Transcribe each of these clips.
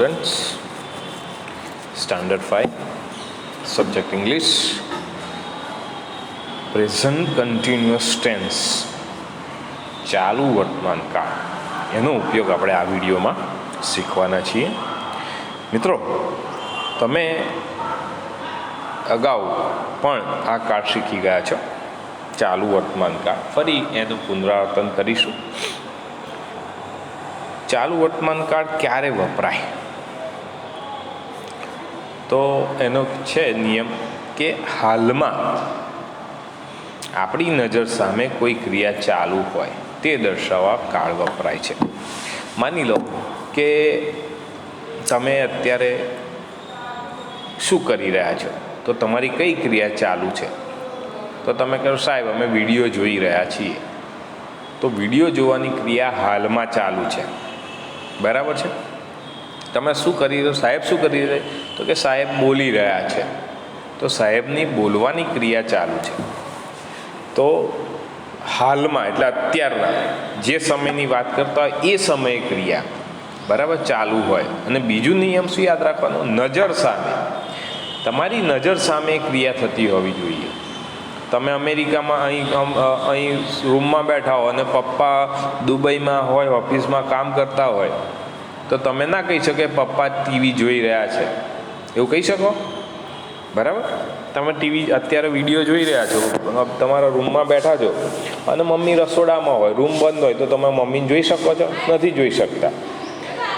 students, Standard 5, Subject English, Present Continuous Tense, ચાલુ વર્તમાન કાળ, એનો ઉપયોગ આપણે આ વિડીયોમાં શીખવાના છીએ. મિત્રો, તમે અગાઉ પણ આ કાળ શીખી ગયા છો, ચાલુ વર્તમાન કાળ. ફરી એનું પુનરાવર્તન કરીશું. ચાલુ વર્તમાન કાળ ક્યારે વપરાય? તો એનો છે નિયમ કે હાલમાં આપણી નજર સામે કોઈ ક્રિયા ચાલુ હોય તે દર્શાવવા કાળ વપરાય છે. માની લો કે તમે અત્યારે શું કરી રહ્યા છો, તો તમારી કઈ ક્રિયા ચાલુ છે? તો તમે કહો સાહેબ અમે વિડીયો જોઈ રહ્યા છીએ. તો વિડીયો જોવાની ક્રિયા હાલમાં ચાલુ છે, બરાબર છે? તમે શું કરી રહ્યો? સાહેબ શું કરી રહ્યા? તો કે સાહેબ બોલી રહ્યા છે. તો સાહેબની બોલવાની ક્રિયા ચાલુ છે. તો હાલમાં એટલે અત્યારના જે સમયની વાત કરતા હોય એ સમયે ક્રિયા બરાબર ચાલુ હોય. અને બીજું નિયમ શું યાદ રાખવાનો? નજર સામે, તમારી નજર સામે ક્રિયા થતી હોવી જોઈએ. તમે અમેરિકામાં અહીં રૂમમાં બેઠા હો અને પપ્પા દુબઈમાં હોય, ઓફિસમાં કામ કરતા હોય, તો તમે ના કહી શકો કે પપ્પા ટીવી જોઈ રહ્યા છે, એવું કહી શકો? બરાબર? તમે ટીવી અત્યારે વિડીયો જોઈ રહ્યા છો, તમારા રૂમમાં બેઠા છો અને મમ્મી રસોડામાં હોય, રૂમ બંધ હોય, તો તમે મમ્મીને જોઈ શકો છો? નથી જોઈ શકતા.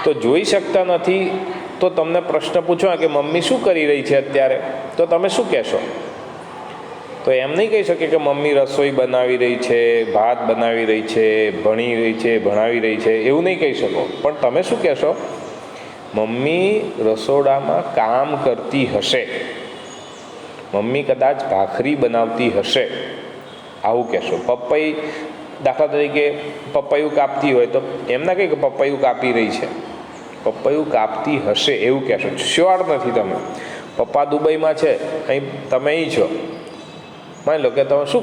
તો જોઈ શકતા નથી તો તમને પ્રશ્ન પૂછો કે મમ્મી શું કરી રહી છે અત્યારે, તો તમે શું કહેશો? તો એમ નહીં કહી શકે કે મમ્મી રસોઈ બનાવી રહી છે, ભાત બનાવી રહી છે, ભણી રહી છે, ભણાવી રહી છે, એવું નહીં કહી શકો. પણ તમે શું કહેશો? મમ્મી રસોડામાં કામ કરતી હશે, મમ્મી કદાચ ભાખરી બનાવતી હશે, આવું કહેશો. પપૈ દાખલા તરીકે પપૈયું કાપતી હોય તો એમ ના કહે કે પપૈયું કાપી રહી છે, પપૈયું કાપતી હશે એવું કહેશો. શ્યોર નથી તમે. પપ્પા દુબઈમાં છે, અહીં તમે અહીં છો. માની લો કે તમે શું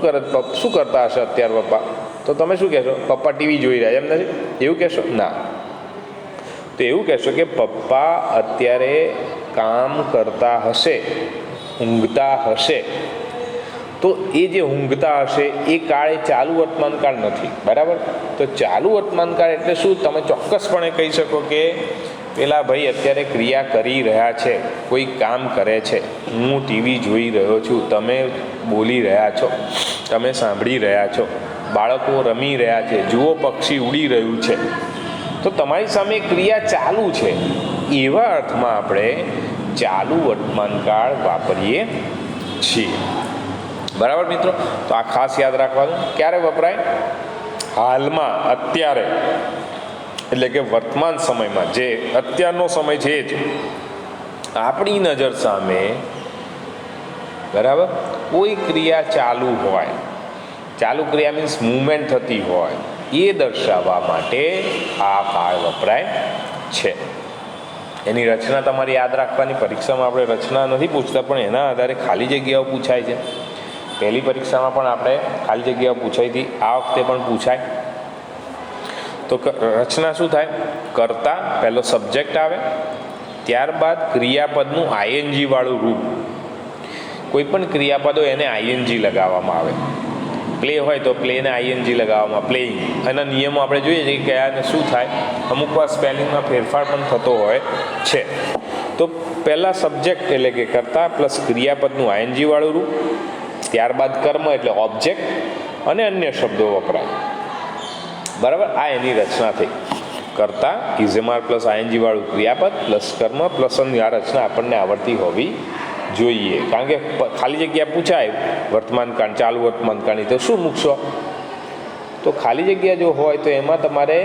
કરતા હશે અત્યારે પપ્પા, તો તમે શું કહેશો? પપ્પા ટીવી જોઈ રહ્યા, એમ નથી એવું કહેશો? ના. તો એવું કહેશો કે પપ્પા અત્યારે કામ કરતા હશે, ઊંઘતા હશે. તો એ જે ઊંઘતા હશે એ કાળ એ ચાલુ વર્તમાન કાળ નથી, બરાબર? તો ચાલુ વર્તમાન કાળ એટલે શું? તમે ચોક્કસપણે કહી શકો કે પેલા ભાઈ અત્યારે ક્રિયા કરી રહ્યા છે, કોઈ કામ કરે છે, હું ટીવી જોઈ રહ્યો છું, તમે બોલી રહ્યા છો, તમે સાંભળી રહ્યા છો, બાળકો રમી રહ્યા છે, જુઓ પક્ષી ઉડી રહ્યું છે. તો તમારી સામે ક્રિયા ચાલુ છે, એવા અર્થમાં આપણે ચાલુ વર્તમાન કાળ વાપરીએ છીએ. બરાબર મિત્રો? તો આ ખાસ યાદ રાખવાનું. ક્યારે વપરાય? હાલમાં, અત્યારે, એટલે કે વર્તમાન સમયમાં, જે અત્યારનો સમય છે જ આપણી નજર સામે બરાબર કોઈ ક્રિયા ચાલુ હોય, ચાલુ ક્રિયા મીન્સ મૂવમેન્ટ થતી હોય, એ દર્શાવવા માટે આ કાળ વપરાય છે. એની રચના તમારે યાદ રાખવાની. પરીક્ષામાં આપણે રચના નથી પૂછતા, પણ એના આધારે ખાલી જગ્યાઓ પૂછાય છે. પહેલી પરીક્ષામાં પણ આપણે ખાલી જગ્યાઓ પૂછાઈ હતી, આ વખતે પણ પૂછાય. તો રચના શું થાય? કર્તા, પહેલો સબ્જેક્ટ આવે, ત્યારબાદ ક્રિયાપદનું આઈએનજી વાળું રૂપ. કોઈ પણ ક્રિયાપદ હોય એને આઈએનજી લગાવવામાં આવે. પ્લે હોય તો પ્લેને આઈએનજી લગાવવામાં, પ્લેઇંગ. એના નિયમો આપણે જોઈએ છીએ કે કયાને શું થાય. અમુક વાર સ્પેલિંગમાં ફેરફાર પણ થતો હોય છે. તો પહેલાં સબ્જેક્ટ એટલે કે કર્તા પ્લસ ક્રિયાપદનું આઈએનજી વાળું રૂપ, ત્યારબાદ કર્મ એટલે ઓબ્જેક્ટ અને અન્ય શબ્દો વપરાય. બરાબર? આ એની રચના થઈ. કર્તા ઇઝેમાર પ્લસ આઈએનજી વાળું ક્રિયાપદ પ્લસ કર્મ પ્લસ અન્ય. આ રચના આપણને આવડતી હોવી જોઈએ. કારણ કે ખાલી જગ્યા પૂછાય વર્તમાન કાળ, ચાલુ વર્તમાન કાળની, તો શું મૂકશો? તો ખાલી જગ્યા જો હોય તો એમાં તમારે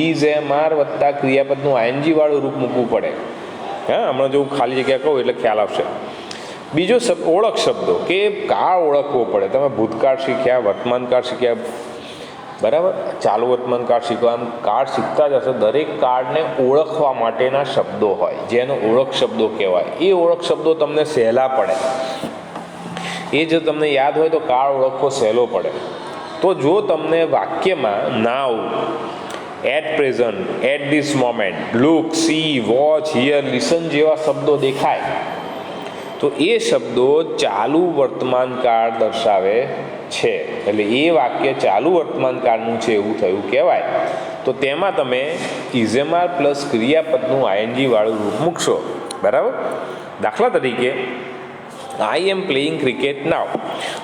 ઇઝેમાર વત્તા ક્રિયાપદનું આઈએનજી વાળું રૂપ મૂકવું પડે. હા, હમણાં જો ખાલી જગ્યા કહું એટલે ખ્યાલ આવશે. બીજો ઓળખ શબ્દો, કે કાળ ઓળખવો પડે. તમે ભૂતકાળ શીખ્યા, વર્તમાન કાળ શીખ્યા, બરાબર? ચાલુ વર્તમાન કાળ શીખવા, આમ કાળ શીખતા જ હશો. દરેક કાળને ઓળખવા માટેના શબ્દો હોય, જેનો ઓળખ શબ્દો કહેવાય. એ ઓળખ શબ્દો તમને સહેલા પડે. એ જો તમને યાદ હોય તો કાળ ઓળખવો સહેલો પડે. તો જો તમને વાક્યમાં now at present, at this moment, look, see, watch, here, listen જેવા શબ્દો દેખાય તો એ શબ્દો ચાલુ વર્તમાન કાળ દર્શાવે છે. એટલે એ વાક્ય ચાલુ વર્તમાન કાળનું છે એવું થયું કહેવાય. તો તેમાં તમે ઇઝેમાર પ્લસ ક્રિયાપદનું આઈએનજી વાળું રૂપ મૂકશો. બરાબર. દાખલા તરીકે આઈ એમ પ્લેઇંગ ક્રિકેટ નાવ.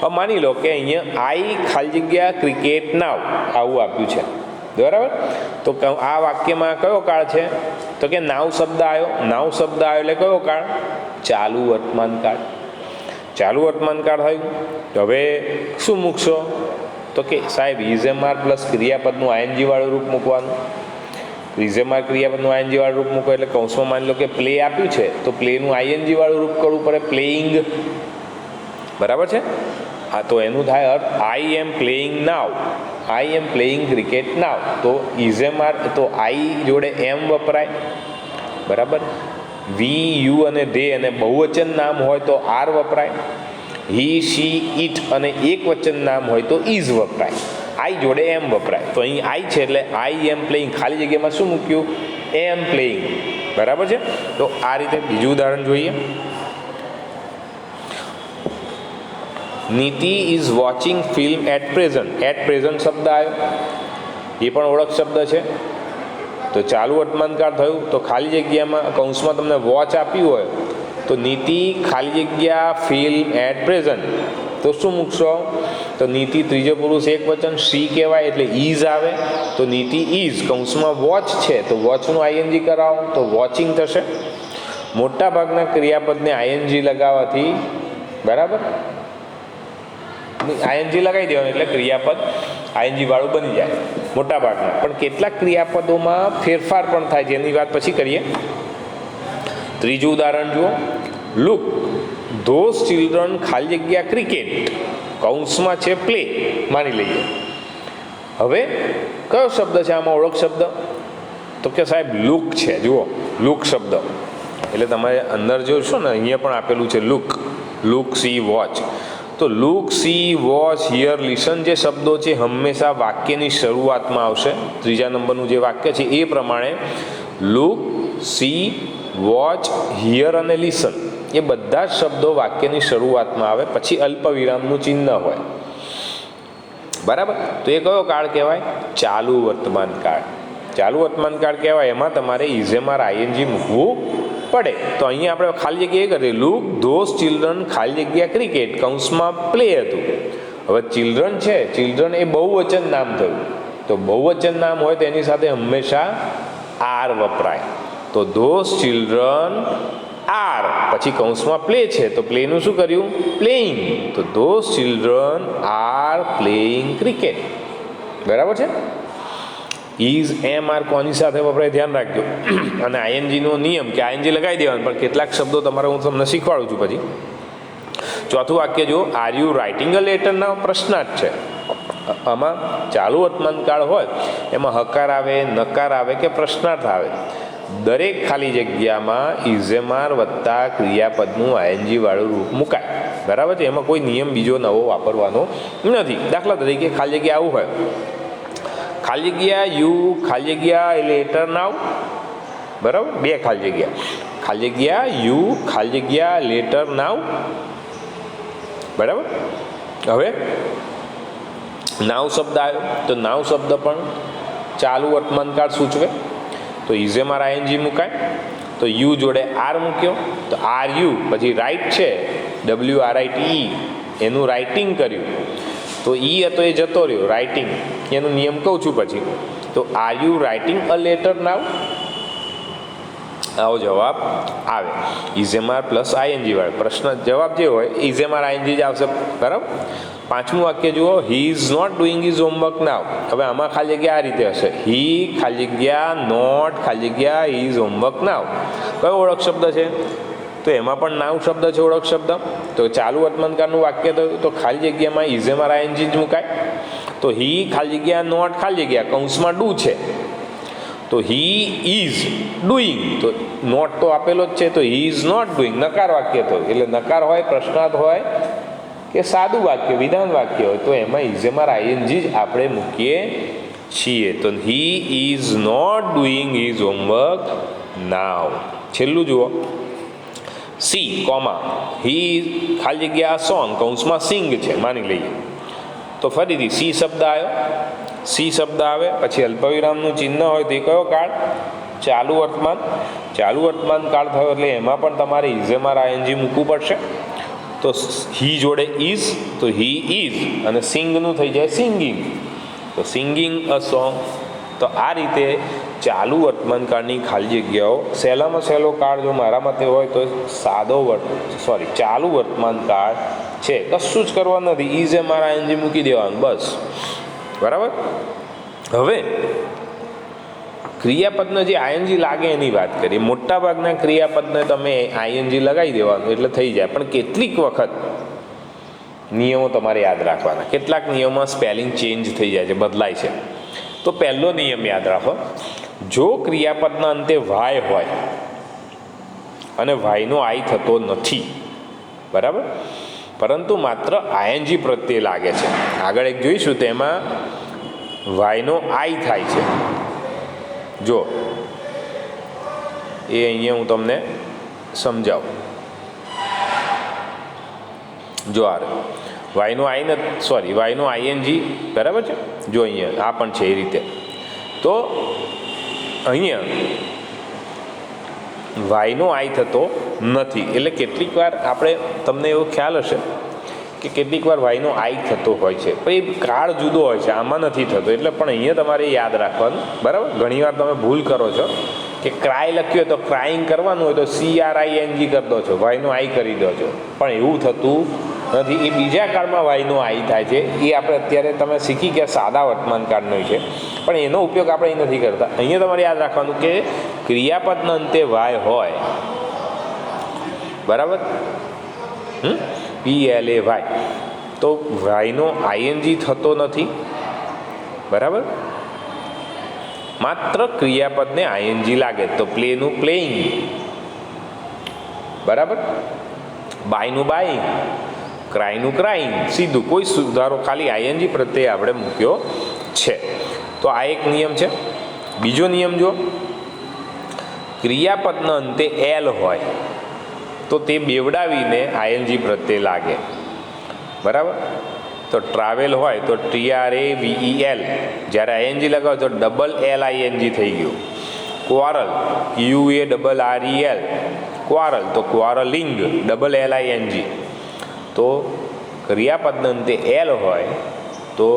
હવે માની લો કે અહીંયા આઈ ખાલી જગ્યા ક્રિકેટ નાવ આવું આપ્યું છે. બરાબર. તો આ વાક્યમાં કયો કાળ છે? તો કે નાવ શબ્દ આવ્યો. નાવ શબ્દ આવ્યો એટલે કયો કાળ? ચાલુ વર્તમાન કાળ. ચાલુ વર્તમાન કાળ થયું. તો હવે શું મૂકશો? તો કે સાહેબ ઇઝેમાર પ્લસ ક્રિયાપદનું આઈએનજી વાળું રૂપ મૂકવાનું. ઇઝેમાર ક્રિયાપદનું આઈએનજી વાળું રૂપ મૂકો એટલે કૌંસમાં માની લો કે પ્લે આપ્યું છે તો પ્લેનું આઈએનજી વાળું રૂપ કરવું પડે, પ્લેઇંગ. બરાબર છે. હા, તો એનું થાય અર્થ I am playing now, I am playing cricket now. તો ઇઝેમાર તો આઈ જોડે એમ વપરાય. બરાબર. વી, યુ અને ધે અને બહુવચન નામ હોય તો આર વપરાય. હી, શી, ઇટ અને એક વચન નામ હોય તો ઇઝ વપરાય. આઈ જોડે એમ વપરાય. તો અહીં આઈ છે એટલે આઈ એમ પ્લેઇંગ, ખાલી જગ્યામાં શું મૂક્યું? Am playing. બરાબર છે. તો આ રીતે બીજું ઉદાહરણ જોઈએ. Niti is watching film at present. At present શબ્દ આવ્યો, એ પણ ઓળખ શબ્દ છે. તો ચાલુ વર્તમાન કાળ થયું. તો ખાલી જગ્યામાં કૌંસમાં તમને વોચ આપ્યું હોય તો નીતિ ખાલી જગ્યા ફિલ્મ એટ પ્રેઝન્ટ. તો શું મૂકશો? તો નીતિ ત્રીજો પુરુષ એક વચન, સી કહેવાય એટલે ઇઝ આવે. તો નીતિ ઇઝ કૌંસમાં વોચ છે તો વોચનું આઈએનજી કરાવો તો વોચિંગ થશે. મોટા ભાગના ક્રિયાપદને આઈએનજી લગાવવાથી, બરાબર, આઈએનજી લગાવી દેવાનું એટલે ક્રિયાપદ આઈએનજી વાળું બની જાય મોટા ભાગના. પણ કેટલાક ક્રિયાપદોમાં ફેરફાર પણ થાય છે, એની વાત પછી કરીએ. ત્રીજું ઉદાહરણ જુઓ. લુક ધોઝ ચિલ્ડ્રન ખાલી જગ્યા ક્રિકેટ કૌંસમાં છે પ્લે માની લઈએ. હવે કયો શબ્દ છે આમાં ઓળખ શબ્દ? તો કે સાહેબ લુક છે. જુઓ લુક શબ્દ એટલે તમે અંદર જોશો ને અહીંયા પણ આપેલું છે લુક, લુક, સી, વોચ. તો look, see, watch, here, listen જે શબ્દો છે હંમેશા વાક્યની શરૂઆતમાં આવશે. ત્રીજા નંબરનું જે વાક્ય છે એ પ્રમાણે લુક, સી, વોચ, હિયર અને લિસન એ બધા જ શબ્દો વાક્યની શરૂઆતમાં આવે, પછી અલ્પ વિરામનું ચિહ્ન હોય. બરાબર. તો એ કયો કાળ કહેવાય? ચાલુ વર્તમાન કાળ. ચાલુ વર્તમાન કાળ કહેવાય. એમાં તમારે ઇઝેમાર આઈએનજી મૂકવું પડે. તો અહીંયા આપણે ખાલી જગ્યા એ કરીએ લુક ધોઝ ચિલ્ડ્રન ખાલી જગ્યા ક્રિકેટ કૌંસમાં પ્લે હતું. હવે ચિલ્ડ્રન છે, ચિલ્ડ્રન એ બહુવચન નામ થયું. તો બહુવચન નામ હોય તો એની સાથે હંમેશા આર વપરાય. તો ધોઝ ચિલ્ડ્રન આર, પછી કૌંસમાં પ્લે છે તો પ્લેનું શું કર્યું? પ્લેઇંગ. તો those children are playing cricket. બરાબર છે. ઇઝ, એમ, આર કોની સાથે વપરાય ધ્યાન રાખજો. અને આઈએનજીનો નિયમ કે આઈએનજી લગાવી દેવાનું, પણ કેટલાક શબ્દો તમારે હું તમને શીખવાડું છું પછી. ચોથું વાક્ય જો આર યુ રાઇટિંગ અ લેટરના પ્રશ્નાર્થ છે. આમાં ચાલુ વર્તમાન કાળ હોય એમાં હકાર આવે, નકાર આવે કે પ્રશ્નાર્થ આવે. દરેક ખાલી જગ્યામાં ઇઝેમાર વત્તા ક્રિયાપદનું આઈએનજી વાળું રૂપ મુકાય. બરાબર છે. એમાં કોઈ નિયમ બીજો નવો વાપરવાનો નથી. દાખલા તરીકે ખાલી જગ્યા આવું હોય, ખાલી જગ્યા યુ ખાલી જગ્યા લેટર નાવ. બરાબર. બે ખાલી જગ્યા, ખાલી જગ્યા યુ ખાલી જગ્યા લેટર નાવ. બરાબર. હવે નાવ શબ્દ આવ્યો તો નાવ શબ્દ પણ ચાલુ વર્તમાન કાળ સૂચવે. તો ઇઝેમાર આઈએનજી મુકાય. તો યુ જોડે આર મૂક્યો તો આર યુ, પછી રાઇટ છે WRITE એનું રાઇટિંગ કર્યું તો ઈ હતો એ જતો રહ્યો રાઇટિંગ, એનો નિયમ કહું છું પછી. તો are you writing a letter now? આવો જવાબ આવે. ઇઝેમાર પ્લસ આઈએનજી વાળો પ્રશ્ન જવાબ જે હોય ઇઝેમાર આઈએનજી જ આવશે. બરાબર. પાંચમું વાક્ય જુઓ. He is not doing his homework now. હવે આમાં ખાલી જગ્યા આ રીતે હશે. હી ખાલી જગ્યા નોટ ખાલી જગ્યા ઇઝ હોમવર્ક નાવ. કયો ઓળખ શબ્દ છે? તો એમાં પણ નાવ શબ્દ છે ઓળખ શબ્દ. તો ચાલુ વર્તમાન કાળનું વાક્ય થયું તો ખાલી જગ્યામાં ઇઝેમાર આઈએનજી જ મુકાય. તો હી ખાલી જગ્યા નોટ ખાલી જગ્યા કૌંસમાં ડુ છે તો હી ઇઝ ડુઈંગ. તો નોટ તો આપેલો જ છે તો હી ઇઝ નોટ ડુઈંગ. નકાર વાક્ય થયું. એટલે નકાર હોય, પ્રશ્નાર્થ હોય કે સાદું વાક્ય વિધાન વાક્ય હોય તો એમાં ઇઝેમાર આઈએનજી જ આપણે મૂકીએ છીએ. તો he is not doing his homework now. છેલ્લું જુઓ, સી કોમા હી ખાલી જગ્યા સોંગ કૌંસમાં સિંગ છે માની લઈએ. તો ફરીથી સી શબ્દ આવ્યો, સી શબ્દ આવે પછી અલ્પવિરામનું ચિહ્ન હોય તો એ કયો કાળ? ચાલુ વર્તમાન. ચાલુ વર્તમાન કાળ થયો એટલે એમાં પણ તમારે ઇઝેમાં આઈએનજી મૂકવું પડશે. તો હી જોડે ઇઝ, તો હી ઇઝ, અને સિંગનું થઈ જાય સિંગિંગ, તો સિંગિંગ અ સોંગ. તો આ રીતે ચાલુ વર્તમાન કાળની ખાલી જગ્યાઓ, સહેલામાં સહેલો કાળ જો મારા મતે હોય તો ચાલુ વર્તમાન કાળ છે. કશું જ કરવા નથી, ઇઝ એ મારા આઈએનજી મૂકી દેવાનું બસ. બરાબર. હવે ક્રિયાપદનો જે આઈએનજી લાગે એની વાત કરીએ. મોટાભાગના ક્રિયાપદને તમે આઈએનજી લગાવી દેવાનું એટલે થઈ જાય, પણ કેટલીક વખત નિયમો તમારે યાદ રાખવાના. કેટલાક નિયમોમાં સ્પેલિંગ ચેન્જ થઈ જાય છે, બદલાય છે. તો પહેલો નિયમ યાદ રાખો, જો ક્રિયાપદના અંતે વાય હોય અને વાયનો આઈ થતો નથી, બરાબર, પરંતુ માત્ર આઈએનજી પ્રત્યે લાગે છે. આગળ એક જોઈશું તેમાં વાયનો આઈ થાય છે. જો એ અહીંયા હું તમને સમજાવું. જો આ વાયનો વાયનો આઈએનજી બરાબર છે. જો અહીંયા આ પણ છે એ રીતે. તો અહીંયા વાયનો આઈ થતો નથી એટલે કેટલીક વાર આપણે, તમને એવો ખ્યાલ હશે કે કેટલીક વાર વાયનો આઈ થતો હોય છે, પણ એ કાળ જુદો હોય છે, આમાં નથી થતો. એટલે પણ અહીંયા તમારે યાદ રાખવાનું. બરાબર. ઘણીવાર તમે ભૂલ કરો છો કે ક્રાય લખ્યું હોય તો ક્રાઇંગ કરવાનું હોય તો CRING કરી દો છો, વાયનો આઈ કરી દો છો, પણ એવું થતું નથી. એ બીજા કાળમાં વાયનો આઈ થાય છે. એ આપણે અત્યારે તમે શીખી ગયા સાદા વર્તમાન કાળનો છે, પણ એનો ઉપયોગ આપણે એ નથી કરતા. અહીંયા તમારે યાદ રાખવાનું કે ક્રિયાપદના અંતે વાય હોય, બરાબર, PLAY, તો વાયનો આઈએનજી થતો નથી. બરાબર. માત્ર ક્રિયાપદને આઈએનજી લાગે તો પ્લેનું પ્લેઇંગ, બરાબર, બાયનું બાઈંગ, ક્રાયનું ક્રાઇંગ, સીધું કોઈ સુધારો ખાલી આઈએનજી પ્રત્યે આપણે મૂક્યો છે. તો આ એક નિયમ છે. બીજો નિયમ જો ક્રિયાપદના અંતે એલ હોય તો તે બેવડાવીને આઈએનજી પ્રત્યે લાગે. બરાબર. તો ટ્રાવેલ હોય તો TRAVEL, જ્યારે આઈએનજી લગાવો તો ડબલ LING થઈ ગયું. ક્વારલ QUARREL, ક્વારલ, તો ક્વારલિંગ, ડબલ LING. તો ક્રિયાપદના અંતે એલ હોય તો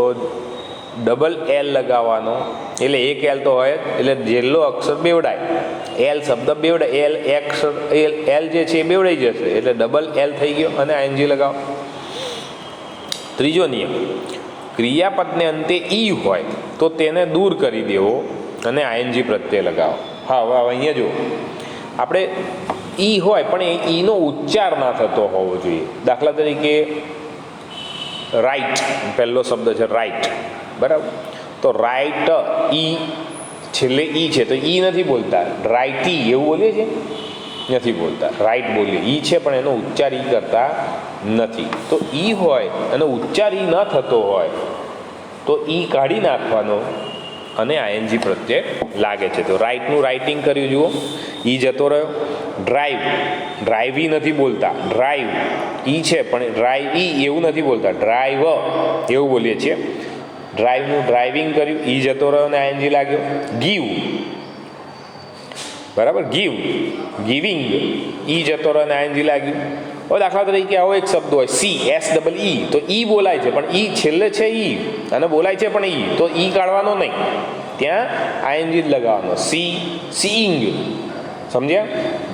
ડબલ એલ લગાવવાનો, એટલે એક એલ તો હોય જ, એટલે જેટલો અક્ષર બેવડાય, એલ શબ્દ બેવડાય, એલ જે છે એ બેવડાઈ જશે, એટલે ડબલ એલ થઈ ગયો અને આઈએનજી લગાવો. ત્રીજો નિયમ, ક્રિયાપદને અંતે ઈ હોય તો તેને દૂર કરી દેવો અને આઈએનજી પ્રત્યે લગાવો. હા, હવે અહીંયા જુઓ, આપણે ઈ હોય પણ એ ઈનો ઉચ્ચાર ના થતો હોવો જોઈએ. દાખલા તરીકે રાઈટ, પહેલો શબ્દ છે રાઈટ, બરાબર, તો રાઈટ, ઈ છેલ્લે ઈ છે તો ઈ નથી બોલતા, રાઈટી એવું બોલીએ છીએ, નથી બોલતા, રાઈટ બોલીએ. ઈ છે પણ એનો ઉચ્ચાર ઈ કરતા નથી. તો ઈ હોય અને ઉચ્ચાર ઈ ન થતો હોય તો ઈ કાઢી નાખવાનો અને આઈએનજી પ્રત્યે લાગે છે. તો રાઈટનું રાઇટિંગ કર્યું જુઓ, ઈ જતો રહ્યો. ડ્રાઈવ, ડ્રાઈવી નથી બોલતા, ડ્રાઈવ ઈ છે પણ ડ્રાઈવ ઈ એવું નથી બોલતા, ડ્રાઈવ એવું બોલીએ છીએ. ડ્રાઈવનું ડ્રાઇવિંગ કર્યું, ઈ જતો રહ્યો અને આઈએનજી લાગ્યો. ગીવ, બરાબર, ગીવ, ગિવિંગ, ઈ જતો રહ્યો અને આઈએનજી લાગ્યું. હવે દાખલા તરીકે આવો એક શબ્દ હોય CSEE, તો ઈ બોલાય છે પણ ઈ છેલ્લે છે ઈ અને બોલાય છે પણ ઈ, તો ઈ કાઢવાનો નહીં, ત્યાં આઈએનજી જ લગાવવાનો. સીઈંગ, સમજ્યા.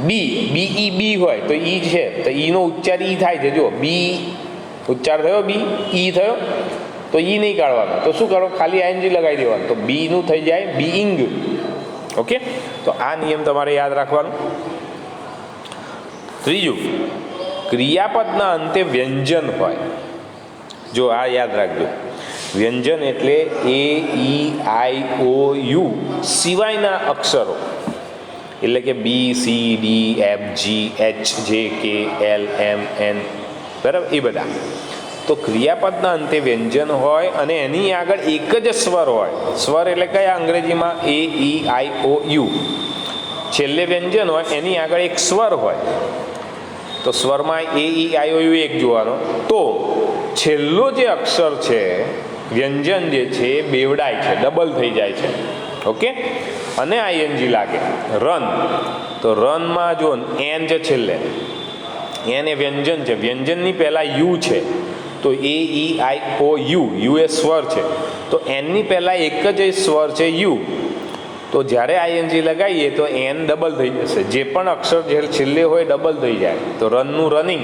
BEE હોય તો ઈ છે તો ઈનો ઉચ્ચાર ઈ થાય છે. જો બી ઉચ્ચાર થયો, બી ઈ થયો, તો ઈ નહીં કાઢવાનો. તો શું કરો, ખાલી આઈએનજી લગાવી દેવાનું, તો બીનું થઈ જાય બીઈંગ. ઓકે. તો આ નિયમ તમારે યાદ રાખવાનો. ત્રીજું, ક્રિયાપદના અંતે વ્યંજન હોય. જો આ યાદ રાખજો, વ્યંજન એટલે AEIOU સિવાયના અક્ષરો, એટલે કે BCDFGHJKLMN, બરાબર, એ બધા. તો ક્રિયાપદના અંતે વ્યંજન હોય અને એની આગળ એક જ સ્વર હોય. સ્વર એટલે કયા અંગ્રેજીમાં? એ, ઈ, આઈ, ઓ, યુ. છેલ્લે વ્યંજન હોય એની આગળ એક સ્વર હોય. તો સ્વરમાં એ, ઈ, આઈ, ઓ, યુ એક જોવાનો. તો છેલ્લો જે અક્ષર છે વ્યંજન જે છે એ બેવડાય છે, ડબલ થઈ જાય છે. ઓકે, અને આઈએનજી લાગે. રન, તો રનમાં જો એન છે છેલ્લે, એન એ વ્યંજન છે, વ્યંજનની પહેલાં યુ છે, તો એ, ઈ, આઈ, ઓ, યુ. યુ એ સ્વર છે, તો એનની પહેલાં એક જ સ્વર છે યુ. તો જ્યારે આઈએનજી લગાવીએ તો એન ડબલ થઈ જશે. જે પણ અક્ષર જે છેલ્લે હોય ડબલ થઈ જાય. તો રનનું running,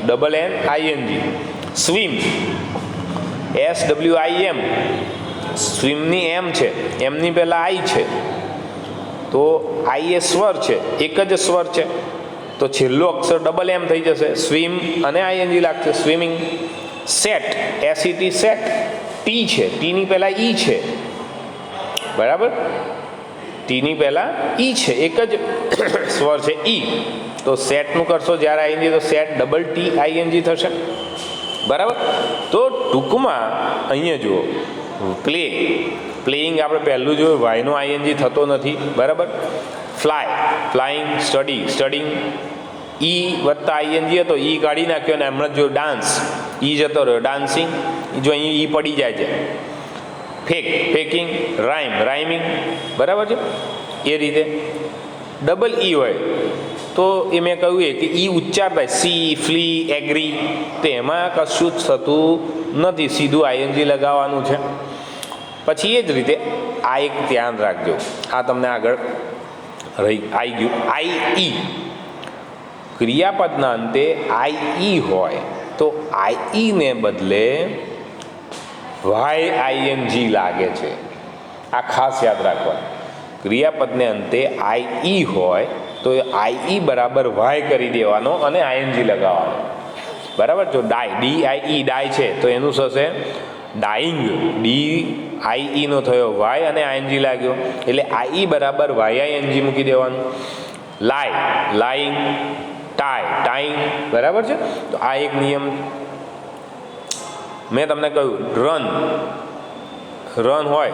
double N, ING. Swim, SWIM, સ્વિમની એમ છે, એમની પહેલાં આઈ છે, તો આઈ એ સ્વર છે, એક જ સ્વર છે, તો છેલ્લો અક્ષર ડબલ એમ થઈ જશે. સ્વિમ અને આઈએનજી લાગશે, swimming. Set, SET, set, T છે, ટીની પહેલાં ઈ છે, બરાબર? ટીની પહેલાં ઈ છે, એક જ સ્વર છે ઈ. તો સેટનું કરશો જ્યારે આઈએનજી, તો સેટ ડબલ ટી આઈએનજી થશે, બરાબર? તો ટૂંકમાં અહીંયા જુઓ, પ્લે, પ્લેઇંગ આપણે પહેલું જોયું, વાયનો આઈએનજી થતો નથી, બરાબર? Fly, flying. Study, studying. E વત્તા આઈએનજી હતો, ઈ કાઢી નાખ્યો અને હમણાં જો ડાન્સ, ઈ જતો રહ્યો, ડાન્સિંગ. જો અહીં ઈ પડી જાય છે. Fake, faking. રાઇમ, રાઇમિંગ, બરાબર છે? એ રીતે ડબલ ઈ હોય તો એ મેં કહ્યું એ કે ઈ ઉચ્ચાર થાય, સી, ફ્લી, એગ્રી, તો એમાં કશું જ થતું નથી, સીધું આઈએનજી લગાવવાનું છે. પછી એ જ રીતે આ એક ધ્યાન રાખજો, આ તમને આગળ આવી ગયું. આઈ, ઈ, ક્રિયાપદના અંતે આઈ, ઈ હોય તો આઈ, ઈને બદલે વાય આઈએનજી લાગે છે. આ ખાસ યાદ રાખવાનું. ક્રિયાપદને અંતે આઈ, ઈ હોય તો આઈ, ઈ બરાબર વાય કરી દેવાનો અને આઈએનજી લગાવવાનો, બરાબર? જો ડાય, DIE, ડાય છે, તો એનું થશે ડાઈંગ. DIE નો થયો વાય અને આઈએનજી લાગ્યો, એટલે આઈ બરાબર વાય આઈએનજી મૂકી દેવાનું. લાય, લાઈંગ. ટાય, ટાઈંગ, બરાબર છે? તો આ એક નિયમ મેં તમને કહ્યું. રન, રન હોય,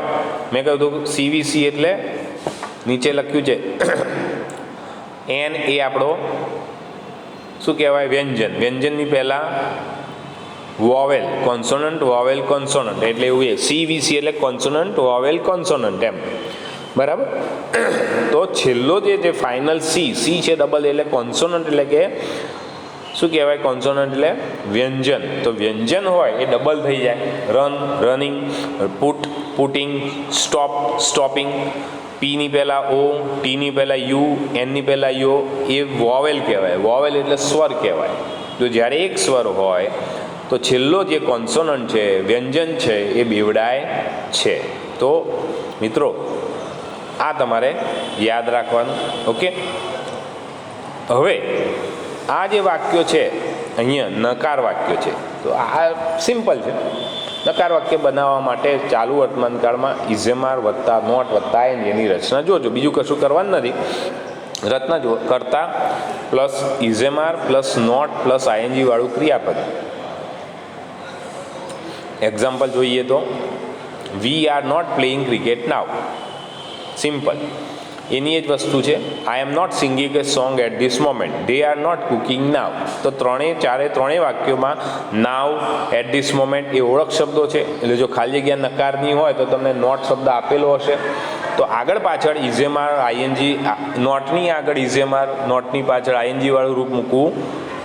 મેં કહ્યું હતું CVC એટલે નીચે લખ્યું છે એન, એ આપણો શું કહેવાય? વ્યંજન. વ્યંજનની પહેલાં વોવેલ, કોન્સોનન્ટ, વોવેલ, કોન્સોનન્ટ, એટલે એવું એ CVC એટલે કોન્સોનન્ટ, વોવેલ, કોન્સોનન્ટ, એમ, બરાબર? તો છેલ્લો જે ફાઇનલ સી છે ડબલ, એટલે કોન્સોનન્ટ, એટલે કે શું કહેવાય? કોન્સોનન્ટ એટલે વ્યંજન. તો વ્યંજન હોય એ ડબલ થઈ જાય. Run, running. Put, putting. Stop, stopping. પીની પહેલાં ઓ, ટીની પહેલાં યુ, એનની પહેલાં યો, એ વોવેલ કહેવાય. વોવેલ એટલે સ્વર કહેવાય. જો જ્યારે એક સ્વર હોય તો છેલ્લો જે કોન્સોનન્ટ છે, વ્યંજન છે, એ બેવડાય છે. તો મિત્રો આ તમારે યાદ રાખવાનું. ઓકે, હવે આ જે વાક્યો છે અહીંયા નકાર વાક્યો છે, તો આ સિમ્પલ છે. નકાર વાક્ય બનાવવા માટે ચાલુ વર્તમાનકાળમાં ઇઝેમાર વત્તા નોટ વત્તા એની રચના જોજો, બીજું કશું કરવાનું નથી. રચના જુઓ, કર્તા plus is am are plus not plus ING વાળું ક્રિયાપદ. એક્ઝામ્પલ જોઈએ તો, we are not playing cricket now. Simple, એની જ વસ્તુ છે. I am not singing a song at this moment. They are not cooking now. તો ત્રણેય વાક્યોમાં નાવ, એટ ધીસ મોમેન્ટ એ ઓળખ શબ્દો છે. એટલે જો ખાલી જગ્યા નકારની હોય તો તમને નોટ શબ્દ આપેલો હશે, તો આગળ પાછળ ઇઝેમાર, આઈએનજી, નોટની આગળ ઇઝેમાર, નોટની પાછળ આઈએનજી વાળું રૂપ મૂકવું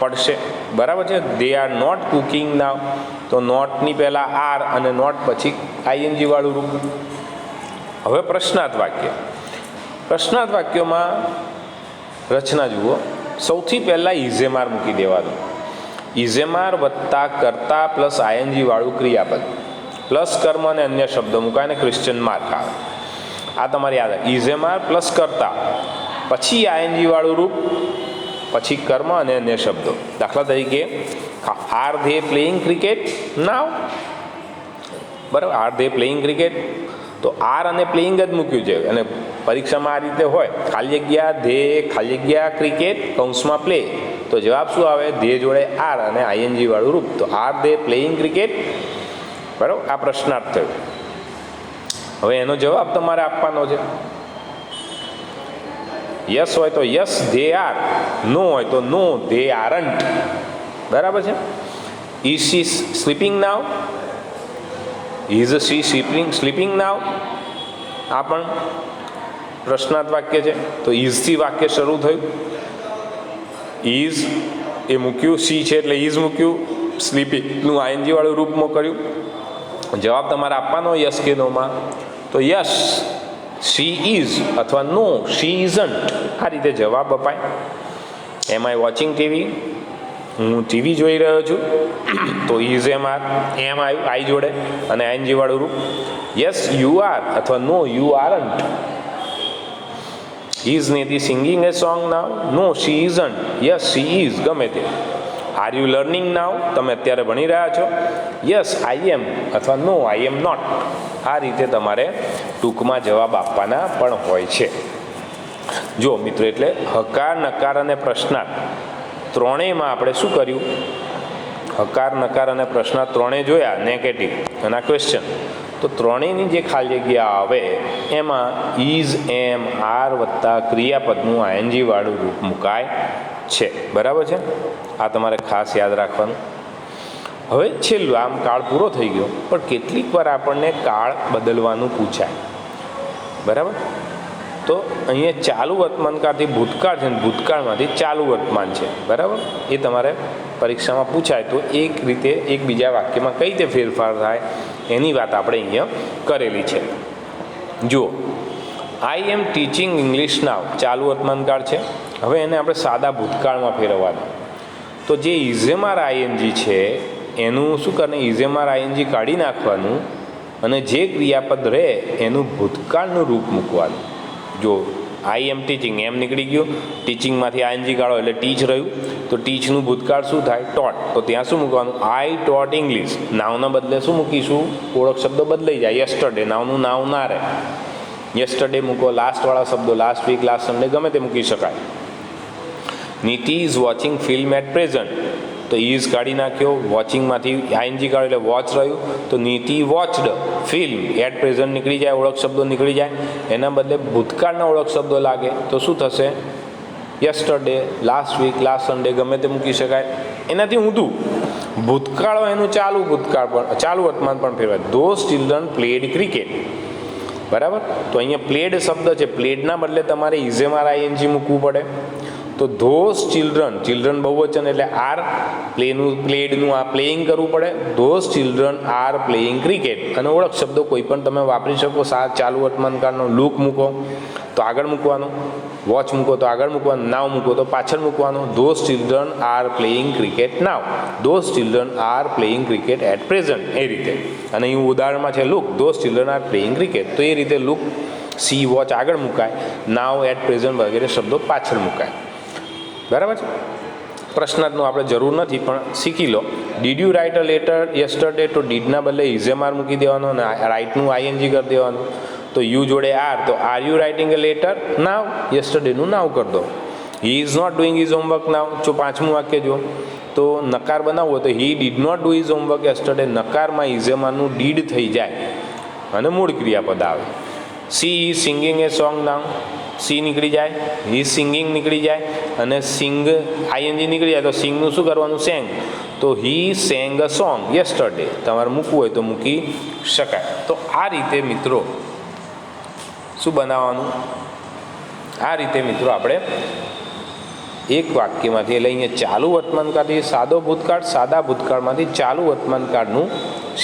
પડશે, બરાબર છે? They are not cooking now, તો નોટની પહેલાં આર અને નોટ પછી આઈએનજી વાળું રૂપ. હવે પ્રશ્નાર્થ વાક્ય. પ્રશ્નાર્થ વાક્યોમાં રચના જુઓ. સૌથી પહેલાં ઇઝેમાર મૂકી દેવાનું. ઇઝેમાર વત્તા કર્તા પ્લસ આઈએનજી વાળું ક્રિયાપદ પ્લસ કર્મ અને અન્ય શબ્દો મૂકાય અને ક્વેશ્ચન માર્ક આવે. આ તમારે યાદ આવે. ઇઝેમાર પ્લસ કર્તા, પછી આઈએનજી વાળું રૂપ, પછી કર્મ અને અન્ય શબ્દો. દાખલા તરીકે, આર ધે પ્લેઇંગ ક્રિકેટ નાવ, બરાબર? આર ધે પ્લેઇંગ ક્રિકેટ, તો આર અને પ્લેઇંગ જ મૂક્યું છે. અને પરીક્ષામાં આ રીતે હોય, ખાલી જગ્યા ધે, ખાલી જગ્યા ક્રિકેટ, કૌંસમાં પ્લે, તો જવાબ શું આવે? ધે જોડે આર અને આઈએનજી વાળું રૂપ. તો આર ધે પ્લેઇંગ ક્રિકેટ? બરાબર, આ પ્રશ્નાર્થ થયો. હવે એનો જવાબ તમારે આપવાનો છે. યસ હોય તો યસ ધે આર, નો હોય તો નો ધે આરન્ટ. બરાબર છે. Is she sleeping now? Is she sleeping now? આ પણ પ્રશ્નાર્થ વાક્ય છે. તો ઇઝથી વાક્ય શરૂ થયું. ઇઝ એ મૂક્યું, સી છે એટલે ઇઝ મૂક્યું, સ્લીપિંગનું આઈએનજી વાળું રૂપમાં કર્યું. જવાબ તમારે આપવાનો યસ કે નોમાં. તો યસ શી ઇઝ અથવા નો શી ઇઝન્ટ. આ રીતે જવાબ અપાય. એમ આઈ વોચિંગ ટીવી? હું ટીવી જોઈ રહ્યો છું. તો ઇઝ એમ આર, એમ આવ્યું આઈ જોડે અને આઈએનજી વાળું રૂપ. યસ યુ આર અથવા no you aren't. Is Neeti singing a song now? No she isn't, yes she is. ગમે તે. Are you learning now? તમે અત્યારે ભણી રહ્યા છો? યસ આઈ એમ અથવા નો આઈ એમ નોટ. આ રીતે તમારે ટૂંકમાં જવાબ આપવાના પણ હોય છે. જો મિત્રો, એટલે હકાર, નકાર અને પ્રશ્નાર્થ ત્રણેયમાં આપણે શું કર્યું? હકાર, નકાર અને પ્રશ્નાર્થ ત્રણેય જોયા, નેગેટિવ અને આ ક્વેશ્ચન. તો ત્રણેયની જે ખાલી જગ્યા આવે એમાં ઇઝ, એમ, આર વત્તા ક્રિયાપદનું આઈએનજી વાળું રૂપ મુકાય છે. બરાબર છે. આ તમારે ખાસ યાદ રાખવાનું. હવે છેલ્લું, આમ કાળ પૂરો થઈ ગયો, પણ કેટલીક વાર આપણને કાળ બદલવાનું પૂછાય. બરાબર. તો અહીંયા ચાલુ વર્તમાનકાળથી ભૂતકાળ છે, ભૂતકાળમાંથી ચાલુ વર્તમાન છે. બરાબર. એ તમારે પરીક્ષામાં પૂછાય તો એક રીતે એકબીજા વાક્યમાં કઈ રીતે ફેરફાર થાય એની વાત આપણે અહીંયા કરેલી છે. જુઓ, આઈ એમ ટીચિંગ ઇંગ્લિશ નાવ ચાલુ વર્તમાનકાળ છે. હવે એને આપણે સાદા ભૂતકાળમાં ફેરવવાનું. તો જે ઇઝેમાર આઈએનજી છે એનું શું કરે? ઇઝેમાર આઈએનજી કાઢી નાખવાનું અને જે ક્રિયાપદ રહે એનું ભૂતકાળનું રૂપ મૂકવાનું. જો આઈ એમ ટીચિંગ, એમ નીકળી ગયું, ટીચિંગમાંથી આઈએનજી કાઢો એટલે ટીચ રહ્યું. તો ટીચનું ભૂતકાળ શું થાય? ટોટ. તો ત્યાં શું મૂકવાનું? આઈ ટોટ ઇંગ્લિશ. નાવના બદલે શું મૂકીશું? ઓળખ શબ્દો બદલાઈ જાય. યસ્ટરડે, નાવનું નાવ ના રહે. યસ્ટરડે મૂકો. લાસ્ટવાળા શબ્દો લાસ્ટ વીક, લાસ્ટ સન્ડે ગમે તે મૂકી શકાય. Niti is watching film at present. તો ઇઝ કાઢી નાખ્યો, વોચિંગમાંથી આઈએનજી કાઢ્યો એટલે વોચ રહ્યું. તો નીતિ વોચડ ફિલ્મ એટ પ્રેઝન્ટ નીકળી જાય, ઓળખ શબ્દો નીકળી જાય. એના બદલે ભૂતકાળના ઓળખ શબ્દો લાગે તો શું થશે? Yesterday, last week, last Sunday ગમે તે મૂકી શકાય. એનાથી ઊંધું ભૂતકાળ હોય એનું ચાલુ ભૂતકાળ પણ, ચાલુ વર્તમાન પણ ફેરવાય. Those children played cricket. બરાબર. તો અહીંયા પ્લેડ શબ્દ છે, પ્લેડના બદલે તમારે ઇઝેમાર આઈએનજી મૂકવું પડે. તો ધોઝ ચિલ્ડ્રન, ચિલ્ડ્રન બહુવચન એટલે આર, પ્લેડનું આ પ્લેઇંગ કરવું પડે. Those children are playing cricket. અને ઓળખ શબ્દો કોઈ પણ તમે વાપરી શકો. ચાલુ વર્તમાનકાળનો લુક મૂકો તો આગળ મૂકવાનો, વોચ મૂકો તો આગળ મૂકવાનું, નાવ મૂકો તો પાછળ મૂકવાનું. Those children are playing cricket now. Those children are playing cricket at present. એ રીતે. અને અહીં ઉદાહરણમાં છે look, those children are playing cricket. તો એ રીતે લુક, સી, વોચ આગળ મુકાય, નાવ, એટ પ્રેઝન્ટ વગેરે શબ્દો પાછળ મુકાય. બરાબર છે. પ્રશ્નાર્થનું આપણે જરૂર નથી પણ શીખી લો. Did you write a letter yesterday? તો ડીડના બદલે ઇઝેમાર મૂકી દેવાનો અને રાઇટનું આઈએનજી કરી દેવાનું. તો યુ જોડે આર, તો are you writing a letter now? યસ્ટરડેનું નાવ કરી દો. He is not doing his homework now. જો પાંચમું વાક્ય જો, તો નકાર બનાવવો તો he did not do his homework yesterday. નકારમાં ઇઝેમારનું ડીડ થઈ જાય અને મૂળ ક્રિયાપદ આવે. She is singing a song now. She નીકળી જાય, હી સિંગિંગ નીકળી જાય અને સિંગ આઈએનજી નીકળી જાય તો સિંગનું શું કરવાનું? સેંગ. તો હી સેંગ અ સોંગ યસ્ટરડે. તમારે મૂકવું હોય તો મૂકી શકાય. તો આ રીતે મિત્રો શું બનાવવાનું? આ રીતે મિત્રો આપણે એક વાક્યમાંથી એટલે અહીંયા ચાલુ વર્તમાનકાળથી સાદો ભૂતકાળ, સાદા ભૂતકાળમાંથી ચાલુ વર્તમાનકાળનું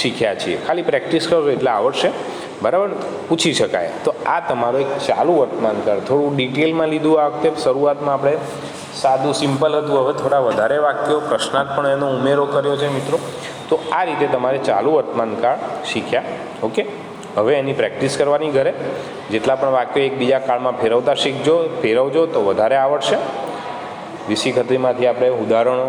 શીખ્યા છીએ. ખાલી પ્રેક્ટિસ કરો એટલે આવડશે. બરાબર, પૂછી શકાય. તો આ તમારો એક ચાલુ વર્તમાનકાળ થોડું ડિટેલમાં લીધું. આ વખતે શરૂઆતમાં આપણે સાદું સિમ્પલ હતું, હવે થોડા વધારે વાક્યો, પ્રશ્નાર્થ પણ એનો ઉમેરો કર્યો છે મિત્રો. તો આ રીતે તમારે ચાલુ વર્તમાનકાળ શીખ્યા. ઓકે, હવે એની પ્રેક્ટિસ કરવાની ઘરે. જેટલા પણ વાક્યો એકબીજા કાળમાં ફેરવતા શીખજો, ફેરવજો તો વધારે આવડશે. વીસી ખત્રીમાંથી આપણે ઉદાહરણો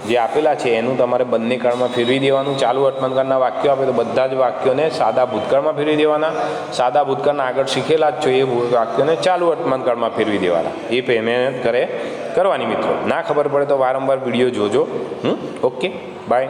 જે આપેલા છે એનું તમારે બંને કાળમાં ફેરવી દેવાનું. ચાલુ વર્તમાનકાળના વાક્યો આપે તો બધા જ વાક્યોને સાદા ભૂતકાળમાં ફેરવી દેવાના. સાદા ભૂતકાળના આગળ શીખેલા જ છો એ વાક્યોને ચાલુ વર્તમાનકાળમાં ફેરવી દેવાના. એ મહેનત ઘરે કરવાની મિત્રો. ના ખબર પડે તો વારંવાર વિડીયો જોજો. Okay, by.